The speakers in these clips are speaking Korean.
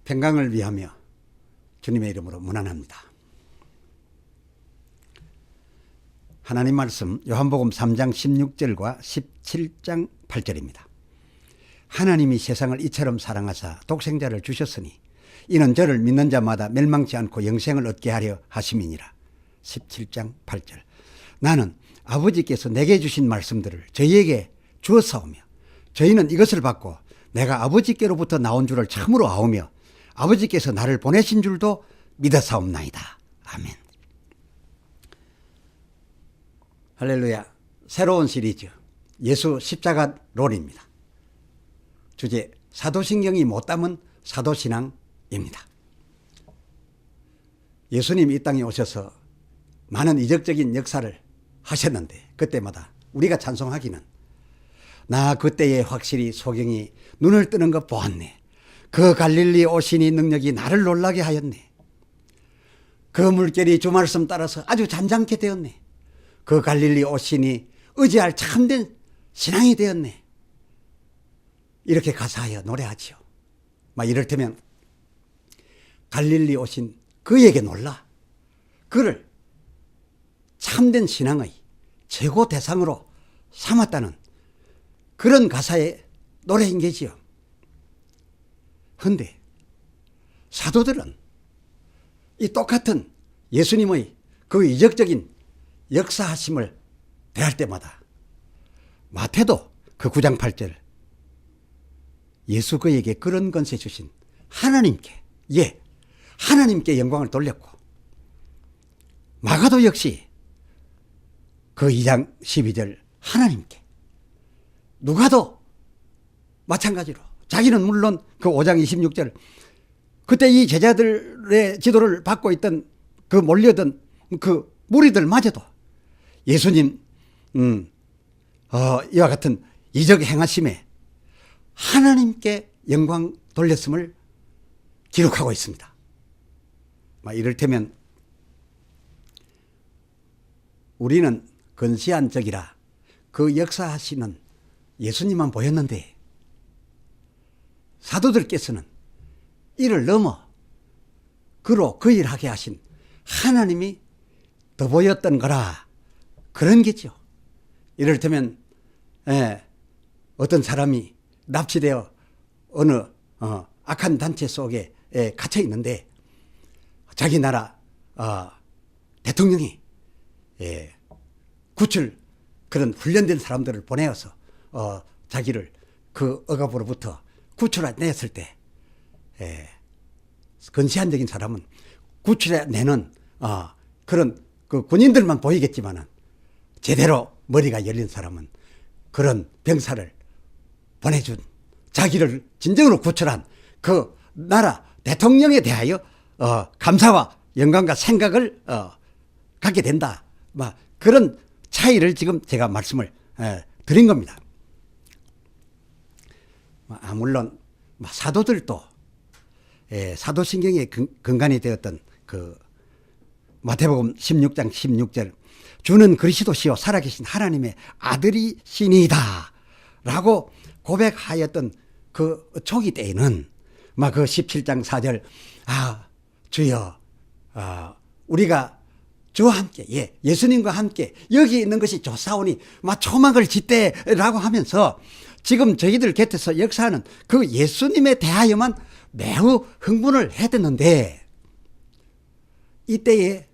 평강을 위하며 주님의 이름으로 문안합니다. 하나님 말씀 요한복음 3장 16절과 17장 8절입니다. 하나님이 세상을 이처럼 사랑하사 독생자를 주셨으니 이는 저를 믿는 자마다 멸망치 않고 영생을 얻게 하려 하심이니라. 17장 8절. 나는 아버지께서 내게 주신 말씀들을 저희에게 주었사오며 저희는 이것을 받고 내가 아버지께로부터 나온 줄을 참으로 아오며 아버지께서 나를 보내신 줄도 믿어사옵나이다. 아멘. 할렐루야. 새로운 시리즈 예수 십자가론입니다. 주제 사도신경이 못 담은 사도신앙입니다. 예수님이 이 땅에 오셔서 많은 이적적인 역사를 하셨는데 그때마다 우리가 찬송하기는 나 그때에 확실히 소경이 눈을 뜨는 것 보았네. 그 갈릴리 오시니 능력이 나를 놀라게 하였네. 그 물결이 주 말씀 따라서 아주 잠잠게 되었네. 그 갈릴리 오시니 의지할 참된 신앙이 되었네. 이렇게 가사하여 노래하지요. 막 이를테면 갈릴리 오신 그에게 놀라 그를 참된 신앙의 최고 대상으로 삼았다는 그런 가사의 노래인 게지요. 그런데 사도들은 이 똑같은 예수님의 그 이적적인 역사하심을 대할 때마다 마태도 그 9장 8절 예수 그에게 그런 권세 주신 하나님께 하나님께 영광을 돌렸고 마가도 역시 그 2장 12절 하나님께 누가도 마찬가지로 자기는 물론 그 5장 26절 그때 이 제자들의 지도를 받고 있던 그 몰려든 그 무리들마저도 예수님 이와 같은 이적 행하심에 하나님께 영광 돌렸음을 기록하고 있습니다. 이를테면 우리는 근시안 적이라 그 역사하시는 예수님만 보였는데 사도들께서는 이를 넘어 그로 그 일하게 하신 하나님이 더 보였던 거라 그런 게죠. 이를테면 어떤 사람이 납치되어 어느 악한 단체 속에 갇혀 있는데 자기 나라 대통령이 구출 그런 훈련된 사람들을 보내어서 자기를 그 억압으로부터 구출해냈을 때 근시안적인 사람은 구출해내는 그런 그 군인들만 보이겠지만은 제대로 머리가 열린 사람은 그런 병사를 보내준 자기를 진정으로 구출한 그 나라 대통령에 대하여 감사와 영광과 생각을 갖게 된다. 그런 차이를 지금 제가 말씀을 드린 겁니다. 물론 사도들도 사도신경의 근간이 되었던 그 마태복음 16장 16절 주는 그리스도시요 살아계신 하나님의 아들이시니이다 라고 고백하였던 그 초기 때에는 그 17장 4절 주여 우리가 주와 함께 예수님과 함께 여기 있는 것이 좋사오니 초막을 짓대라고 하면서 지금 저희들 곁에서 역사하는 그 예수님에 대하여만 매우 흥분을 했었는데 이때에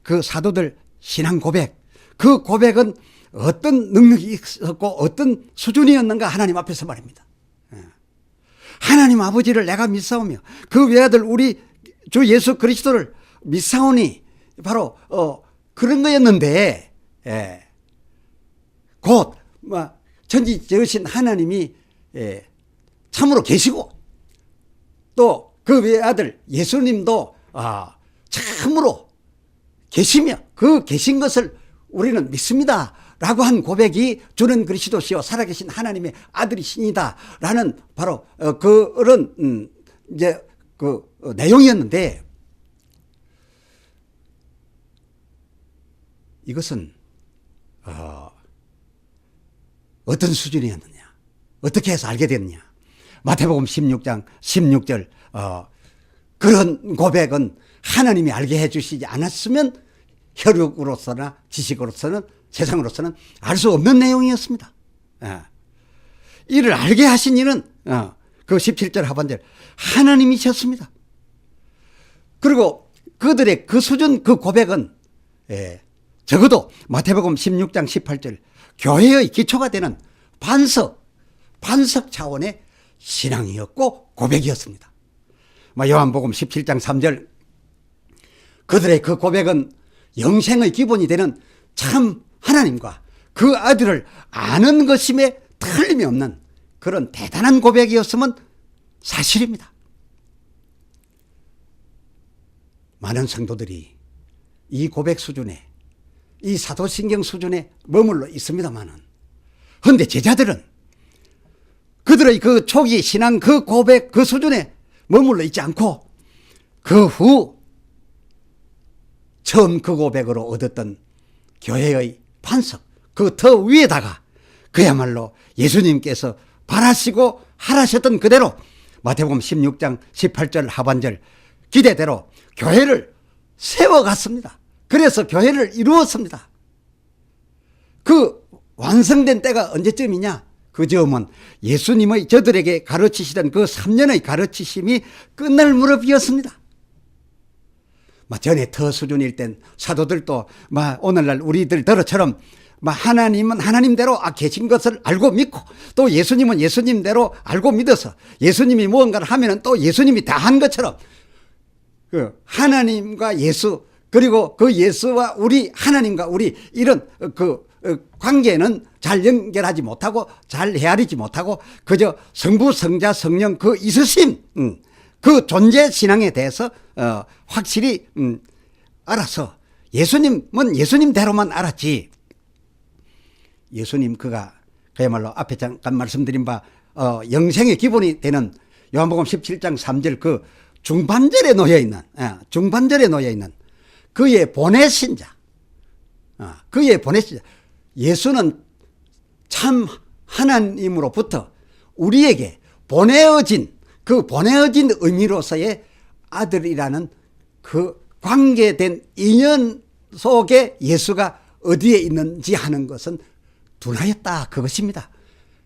그 사도들 신앙 고백 그 고백은 어떤 능력이 있었고 어떤 수준이었는가 하나님 앞에서 말입니다. 하나님 아버지를 내가 믿사오며 그 외아들 우리 주 예수 그리스도를 믿사오니 바로 그런 거였는데 곧 천지지으신 하나님이 참으로 계시고 또 그 외아들 예수님도 참으로 계시며 그 계신 것을 우리는 믿습니다 라고 한 고백이 주는 그리스도시요 살아계신 하나님의 아들이시니다 라는 바로 그런 이제 그 내용이었는데 이것은 어떤 수준이었느냐 어떻게 해서 알게 됐느냐 마태복음 16장 16절 그런 고백은 하나님이 알게 해주시지 않았으면 혈육으로서나 지식으로서는 세상으로서는 알 수 없는 내용이었습니다. 이를 알게 하신 이는 그 17절 하반절 하나님이셨습니다. 그리고 그들의 그 수준 그 고백은 적어도 마태복음 16장 18절 교회의 기초가 되는 반석 차원의 신앙이었고 고백이었습니다. 요한복음 17장 3절 그들의 그 고백은 영생의 기본이 되는 참 하나님과 그 아들을 아는 것임에 틀림이 없는 그런 대단한 고백이었으면 사실입니다. 많은 성도들이 이 고백 수준에 이 사도신경 수준에 머물러 있습니다만은 그런데 제자들은 그들의 그 초기 신앙 그 고백 그 수준에 머물러 있지 않고 그 후 처음 그 고백으로 얻었던 교회의 반석 그 더 위에다가 그야말로 예수님께서 바라시고 하라셨던 그대로 마태복음 16장 18절 하반절 기대대로 교회를 세워갔습니다. 그래서 교회를 이루었습니다. 그 완성된 때가 언제쯤이냐? 그 점은 예수님의 저들에게 가르치시던 그 3년의 가르치심이 끝날 무렵이었습니다. 전에 더 수준일 땐 사도들도 오늘날 우리들처럼 하나님은 하나님대로 계신 것을 알고 믿고 또 예수님은 예수님대로 알고 믿어서 예수님이 무언가를 하면은 또 예수님이 다 한 것처럼 그 하나님과 예수 그리고 그 예수와 우리 하나님과 우리 이런 그 관계는 잘 연결하지 못하고 잘 헤아리지 못하고 그저 성부 성자 성령 그 있으심 그 존재 신앙에 대해서 확실히 알아서 예수님은 예수님대로만 알았지 예수님 그야말로 앞에 잠깐 말씀드린 바 영생의 기본이 되는 요한복음 17장 3절 그 중반절에 놓여있는 그의 보내신 자 예수는 참 하나님으로부터 우리에게 보내어진 의미로서의 아들이라는 그 관계된 인연 속에 예수가 어디에 있는지 하는 것은 둔하였다 그것입니다.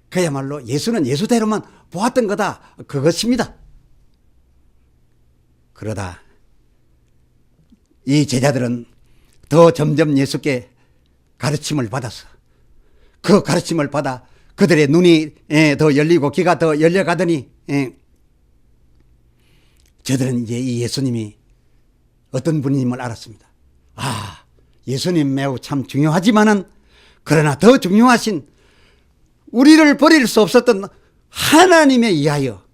그야말로 예수는 예수대로만 보았던 거다 그것입니다. 그러다 이 제자들은 더 점점 예수께 가르침을 받아서 그 가르침을 받아 그들의 눈이 더 열리고 귀가 더 열려가더니 저들은 이제 이 예수님이 어떤 분임을 알았습니다. 예수님 매우 참 중요하지만은 그러나 더 중요하신 우리를 버릴 수 없었던 하나님에 의하여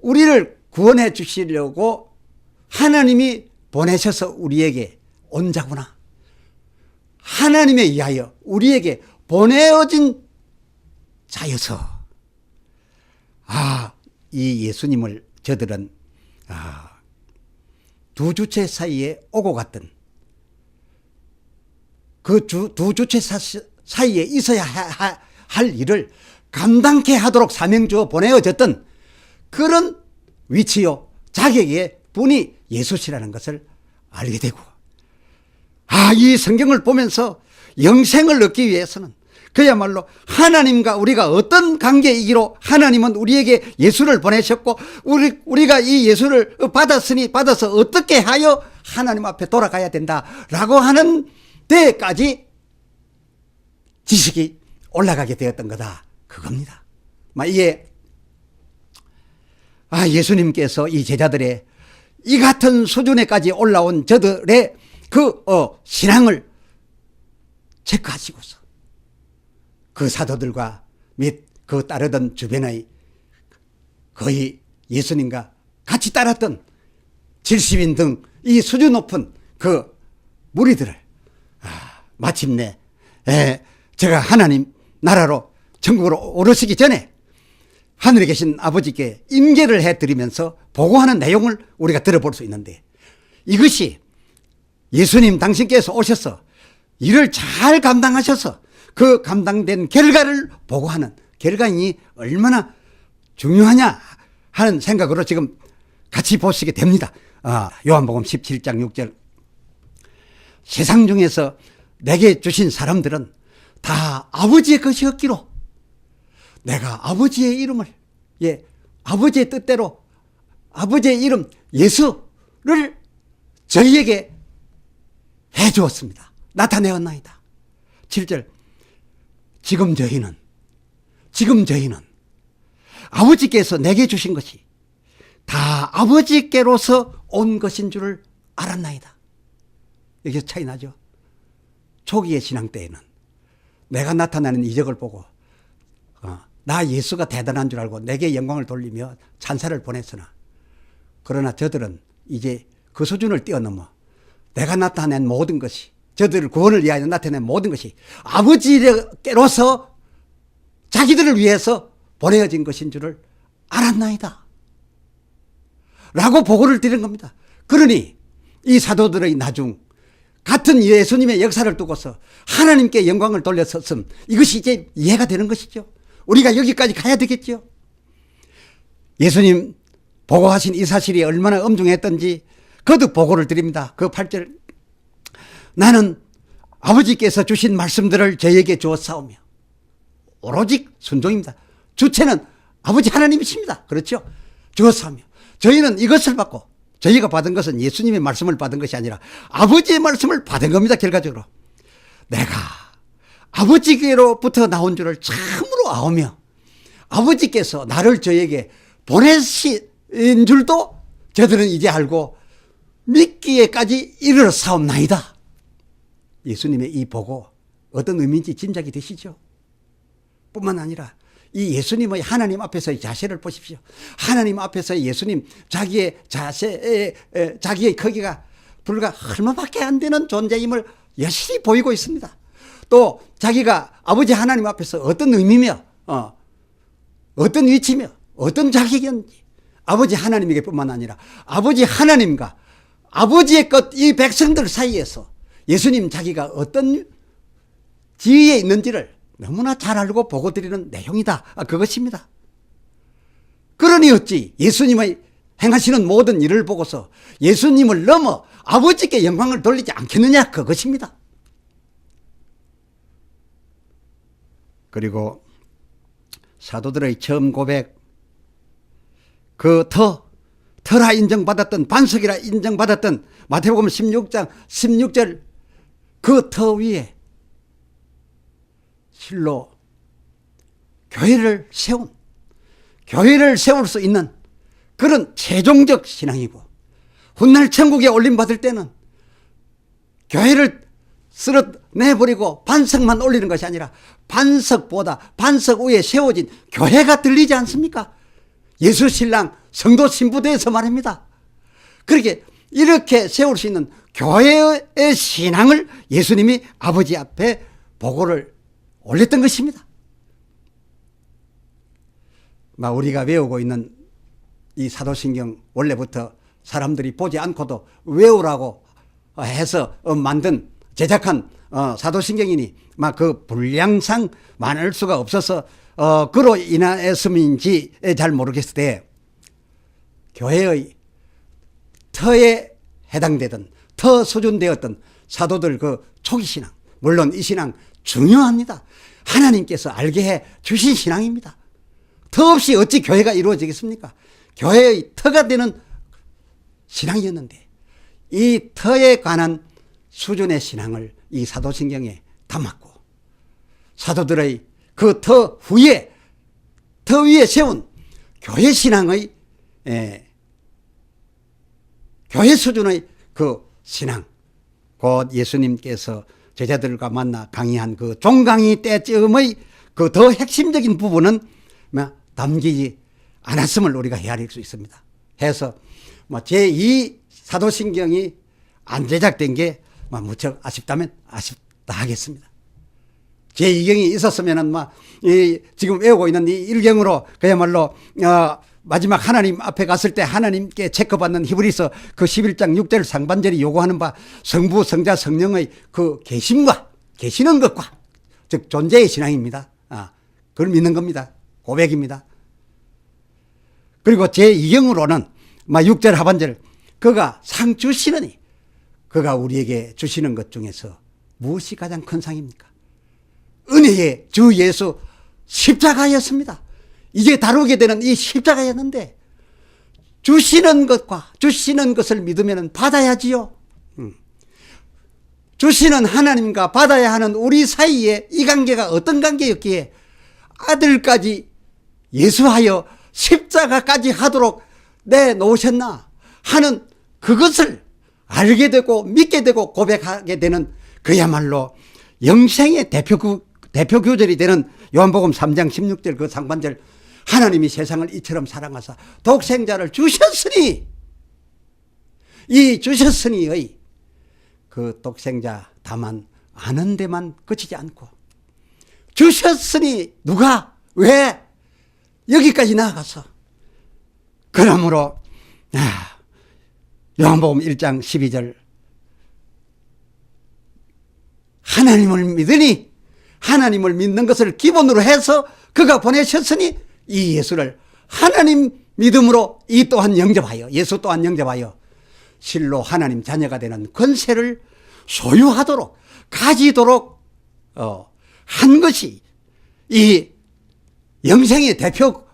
우리를 구원해 주시려고 하나님이 보내셔서 우리에게 온 자구나. 하나님에 의하여 우리에게 보내어진 자여서 이 예수님을 저들은 두 주체 사이에 오고 갔던 그 두 주체 사이에 있어야 할 일을 감당케 하도록 사명 주어 보내어졌던 그런 위치요 자격의 분이 예수시라는 것을 알게 되고 이 성경을 보면서 영생을 얻기 위해서는 그야말로 하나님과 우리가 어떤 관계이기로 하나님은 우리에게 예수를 보내셨고 우리가 이 예수를 받아서 어떻게 하여 하나님 앞에 돌아가야 된다라고 하는 데까지 지식이 올라가게 되었던 거다 그겁니다. 이게 예수님께서 이 제자들의 이 같은 수준에까지 올라온 저들의 그 신앙을 체크하시고서 그 사도들과 및 그 따르던 주변의 거의 예수님과 같이 따랐던 70인 등 이 수준 높은 그 무리들을 마침내 제가 하나님 나라로 천국으로 오르시기 전에 하늘에 계신 아버지께 임계를 해드리면서 보고하는 내용을 우리가 들어볼 수 있는데 이것이 예수님 당신께서 오셔서 일을 잘 감당하셔서 그 감당된 결과를 보고하는 결과인이 얼마나 중요하냐 하는 생각으로 지금 같이 보시게 됩니다. 요한복음 17장 6절. 세상 중에서 내게 주신 사람들은 다 아버지의 것이었기로 내가 아버지의 이름을, 아버지의 뜻대로 아버지의 이름 예수를 저희에게 해 주었습니다. 나타내었나이다. 7절. 지금 저희는 아버지께서 내게 주신 것이 다 아버지께로서 온 것인 줄을 알았나이다. 여기서 차이 나죠. 초기의 신앙 때에는 내가 나타나는 이적을 보고 나 예수가 대단한 줄 알고 내게 영광을 돌리며 찬사를 보냈으나, 그러나 저들은 이제 그 수준을 뛰어넘어 내가 나타낸 모든 것이, 저들을 구원을 위하여 나타낸 모든 것이 아버지께로서 자기들을 위해서 보내어진 것인 줄을 알았나이다 라고 보고를 드린 겁니다. 그러니 이 사도들의 나중 같은 예수님의 역사를 두고서 하나님께 영광을 돌렸었음, 이것이 이제 이해가 되는 것이죠. 우리가 여기까지 가야 되겠죠. 예수님 보고하신 이 사실이 얼마나 엄중했던지 거듭 보고를 드립니다. 그 8절. 나는 아버지께서 주신 말씀들을 저에게 주었사오며, 오로지 순종입니다. 주체는 아버지 하나님이십니다. 그렇죠? 주었사오며, 저희는 이것을 받고, 저희가 받은 것은 예수님의 말씀을 받은 것이 아니라 아버지의 말씀을 받은 겁니다. 결과적으로 내가 아버지께로부터 나온 줄을 참으로 아오며, 아버지께서 나를 저에게 보내신 줄도 저들은 이제 알고 믿기에까지 이르렀사옵나이다. 예수님의 이 보고 어떤 의미인지 짐작이 되시죠? 뿐만 아니라 이 예수님의 하나님 앞에서의 자세를 보십시오. 하나님 앞에서의 예수님 자기의 자세, 자기의 크기가 불과 얼마밖에 안 되는 존재임을 여실히 보이고 있습니다. 또 자기가 아버지 하나님 앞에서 어떤 의미며 어떤 위치며 어떤 자격이었는지, 아버지 하나님에게 뿐만 아니라 아버지 하나님과 아버지의 것, 이 백성들 사이에서 예수님 자기가 어떤 지위에 있는지를 너무나 잘 알고 보고 드리는 내용이다. 그것입니다. 그러니 어찌 예수님의 행하시는 모든 일을 보고서 예수님을 넘어 아버지께 영광을 돌리지 않겠느냐, 그것입니다. 그리고 사도들의 처음 고백, 그 터라 인정받았던, 반석이라 인정받았던 마태복음 16장 16절 그 터 위에 실로 교회를 세울 수 있는 그런 최종적 신앙이고, 훗날 천국에 올림받을 때는 교회를 쓸어내버리고 반석만 올리는 것이 아니라 반석보다 반석 위에 세워진 교회가 들리지 않습니까? 예수 신랑 성도 신부대에서 말입니다. 그렇게 이렇게 세울 수 있는 교회의 신앙을 예수님이 아버지 앞에 보고를 올렸던 것입니다. 우리가 외우고 있는 이 사도신경, 원래부터 사람들이 보지 않고도 외우라고 해서 만든, 제작한 사도신경이니 그 분량상 많을 수가 없어서 그로 인하였음인지 잘 모르겠을 때, 교회의 터에 해당되던, 터 수준되었던 사도들 그 초기 신앙, 물론 이 신앙 중요합니다. 하나님께서 알게 해 주신 신앙입니다. 터 없이 어찌 교회가 이루어지겠습니까? 교회의 터가 되는 신앙이었는데, 이 터에 관한 수준의 신앙을 이 사도신경에 담았고, 사도들의 그 터 위에 세운 교회 신앙의, 교회 수준의 그 신앙, 곧 예수님께서 제자들과 만나 강의한 그 종강의 때쯤의 그 더 핵심적인 부분은 담기지 않았음을 우리가 헤아릴 수 있습니다. 해서 제2 사도신경이 안 제작된 게 무척 아쉽다면 아쉽다 하겠습니다. 제2경이 있었으면은 지금 외우고 있는 이 1경으로 그야말로 마지막 하나님 앞에 갔을 때 하나님께 체크받는 히브리서 그 11장 6절 상반절이 요구하는 바 성부 성자 성령의 그 계심과 계시는 것과, 즉 존재의 신앙입니다. 그걸 믿는 겁니다. 고백입니다. 그리고 제2경으로는 6절 하반절 그가 상 주시느니 그가 우리에게 주시는 것 중에서 무엇이 가장 큰 상입니까? 은혜의 주 예수 십자가였습니다. 이제 다루게 되는 이 십자가였는데 주시는 것과 주시는 것을 믿으면 받아야지요. 주시는 하나님과 받아야 하는 우리 사이에 이 관계가 어떤 관계였기에 아들까지 예수하여 십자가까지 하도록 내놓으셨나 하는 그것을 알게 되고 믿게 되고 고백하게 되는 그야말로 영생의 대표 교절이 되는 요한복음 3장 16절 그 상반절 하나님이 세상을 이처럼 사랑하사 독생자를 주셨으니 이 주셨으니의 그 독생자 다만 아는 데만 그치지 않고 주셨으니 누가 왜 여기까지 나아가서 그러므로 요한복음 1장 12절 하나님을 믿으니 하나님을 믿는 것을 기본으로 해서 그가 보내셨으니 이 예수를 하나님 믿음으로 이 또한 영접하여 예수 또한 영접하여 실로 하나님 자녀가 되는 권세를 소유하도록 가지도록 한 것이 이 영생의 대표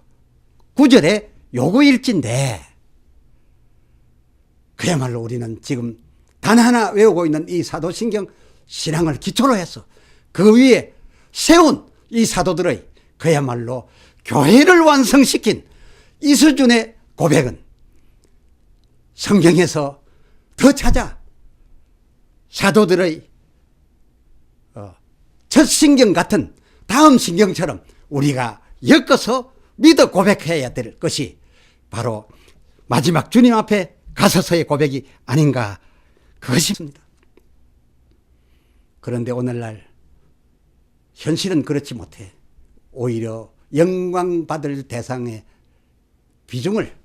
구절의 요구일진데 그야말로 우리는 지금 단 하나 외우고 있는 이 사도신경 신앙을 기초로 해서 그 위에 세운 이 사도들의 그야말로 교회를 완성시킨 이 수준의 고백은 성경에서 더 찾아 사도들의 첫 신경 같은 다음 신경처럼 우리가 엮어서 믿어 고백해야 될 것이 바로 마지막 주님 앞에 가서서의 고백이 아닌가 그것입니다. 그런데 오늘날 현실은 그렇지 못해 오히려 영광받을 대상의 비중을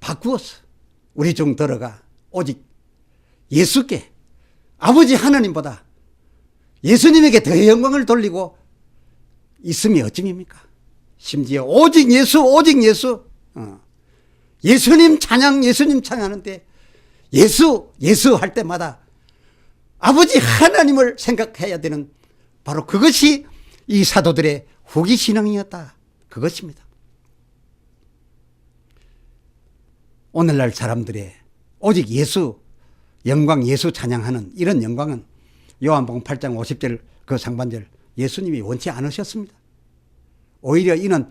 바꾸어서 우리 중 들어가 오직 예수께 아버지 하나님보다 예수님에게 더 영광을 돌리고 있음이 어찌입니까? 심지어 오직 예수 오직 예수 예수님 찬양 예수님 찬양하는데 예수 할 때마다 아버지 하나님을 생각해야 되는 바로 그것이 이 사도들의 후기 신앙이었다 그것입니다. 오늘날 사람들의 오직 예수 영광 예수 찬양하는 이런 영광은 요한복음 8장 50절 그 상반절 예수님이 원치 않으셨습니다. 오히려 이는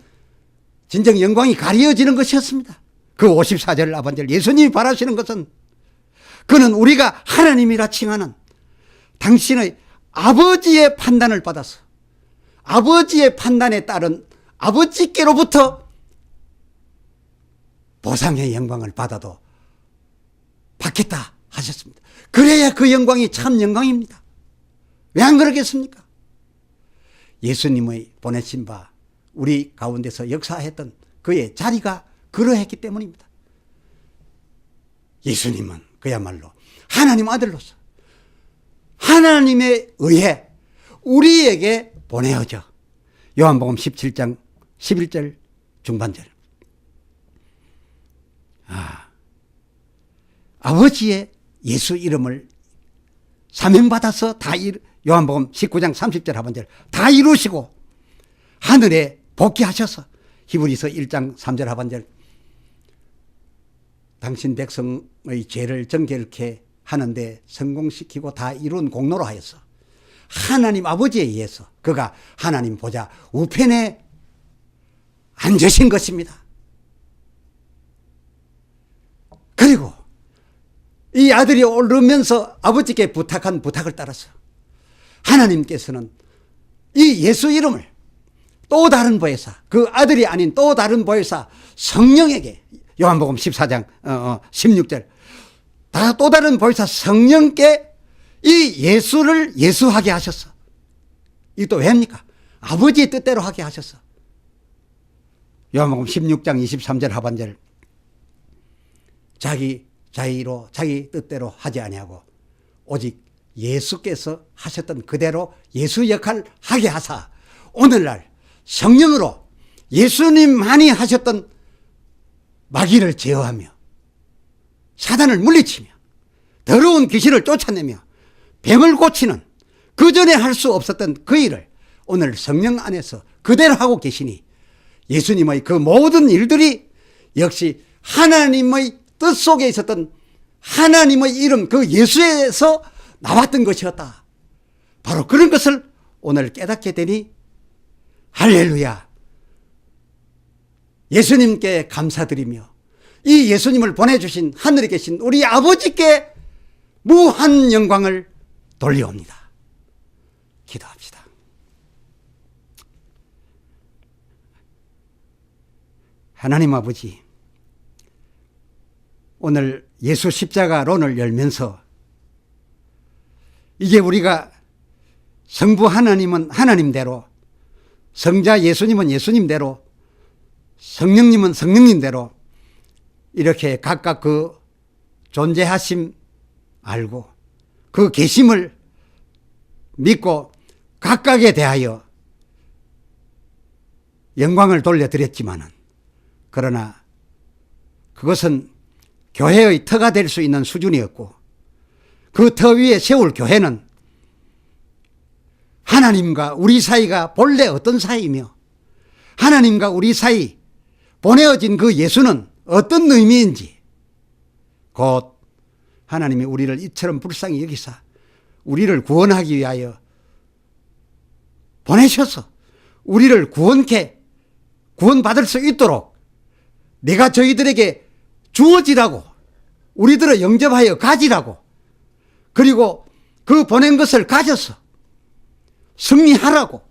진정 영광이 가려지는 것이었습니다. 그 54절 하반절 예수님이 바라시는 것은 그는 우리가 하나님이라 칭하는 당신의 아버지의 판단을 받아서 아버지의 판단에 따른 아버지께로부터 보상의 영광을 받아도 받겠다 하셨습니다. 그래야 그 영광이 참 영광입니다. 왜 안 그러겠습니까? 예수님의 보내신 바 우리 가운데서 역사했던 그의 자리가 그러했기 때문입니다. 예수님은 그야말로 하나님 아들로서 하나님에 의해 우리에게 보내어져 요한복음 17장 11절 중반절 아버지의 예수 이름을 사명받아서 다 요한복음 19장 30절 하반절 다 이루시고 하늘에 복귀하셔서 히브리서 1장 3절 하반절 당신 백성의 죄를 정결케 하는데 성공시키고 다 이룬 공로로 하여서 하나님 아버지에 의해서 그가 하나님 보좌 우편에 앉으신 것입니다. 그리고 이 아들이 오르면서 아버지께 부탁한 부탁을 따라서 하나님께서는 이 예수 이름을 또 다른 보혜사 그 아들이 아닌 또 다른 보혜사 성령에게 요한복음 14장 16절 또 다른 보혜사 성령께 이 예수를 예수하게 하셨어. 이 또 왜입니까? 아버지의 뜻대로 하게 하셨어. 요한복음 16장 23절 하반절 자기 자의로 자기 뜻대로 하지 아니하고 오직 예수께서 하셨던 그대로 예수 역할 하게 하사 오늘날 성령으로 예수님만이 하셨던 마귀를 제어하며 사단을 물리치며 더러운 귀신을 쫓아내며 병을 고치는 그 전에 할 수 없었던 그 일을 오늘 성령 안에서 그대로 하고 계시니 예수님의 그 모든 일들이 역시 하나님의 뜻 속에 있었던 하나님의 이름 그 예수에서 나왔던 것이었다. 바로 그런 것을 오늘 깨닫게 되니 할렐루야. 예수님께 감사드리며 이 예수님을 보내주신 하늘에 계신 우리 아버지께 무한 영광을 돌려옵니다. 기도합시다. 하나님 아버지, 오늘 예수 십자가론을 열면서 이제 우리가 성부 하나님은 하나님대로, 성자 예수님은 예수님대로, 성령님은 성령님대로 이렇게 각각 그 존재하심 알고 그 계심을 믿고 각각에 대하여 영광을 돌려드렸지만은, 그러나 그것은 교회의 터가 될 수 있는 수준이었고, 그 터 위에 세울 교회는 하나님과 우리 사이가 본래 어떤 사이이며 하나님과 우리 사이 보내어진 그 예수는 어떤 의미인지, 곧 하나님이 우리를 이처럼 불쌍히 여기사 우리를 구원하기 위하여 보내셔서 우리를 구원받을 수 있도록 내가 저희들에게 주어지라고, 우리들을 영접하여 가지라고, 그리고 그 보낸 것을 가져서 승리하라고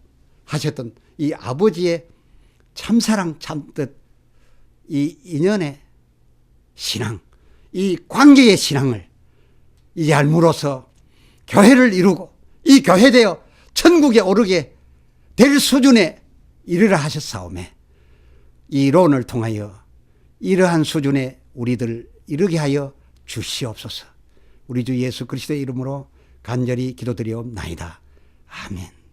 하셨던 이 아버지의 참사랑 참뜻, 이 인연의 신앙, 이 관계의 신앙을 이제 알므로써 교회를 이루고 이 교회되어 천국에 오르게 될 수준에 이르라 하셨사오매, 이 론을 통하여 이러한 수준에 우리들 이르게 하여 주시옵소서. 우리 주 예수 그리스도의 이름으로 간절히 기도드리옵나이다. 아멘.